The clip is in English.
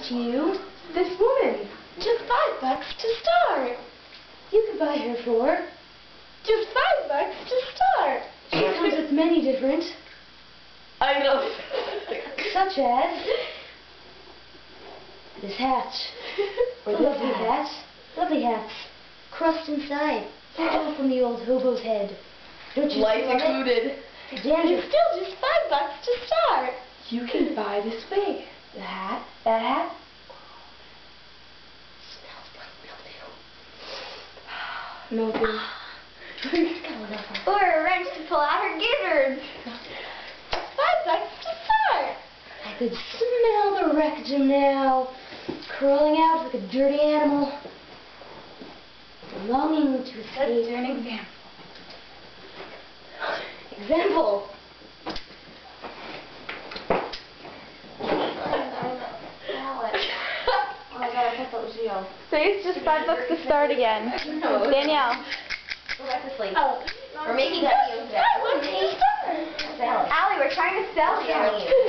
to you? This woman. Just $5 to start. You could buy her for. Just $5 to start. She comes with many different, items. such as this hat, or lovely hat, lovely hats, crust inside, all from the old hobo's head. Don't you Life love included. it? Dandruff. It's still just $5 to start. You can buy this wig. The hat, that hat. Smells like mildew. Or a wrench to pull out her gizzards. $5 to start. I could smell the rectum now, crawling out like a dirty animal, longing to escape. Let's do an example. Example. Oh my god, I thought that was you. Say it's just $5 to start again. No. Danielle. Go back to sleep. Oh. We're making videos now. $5 to start. Allie, we're trying to sell you.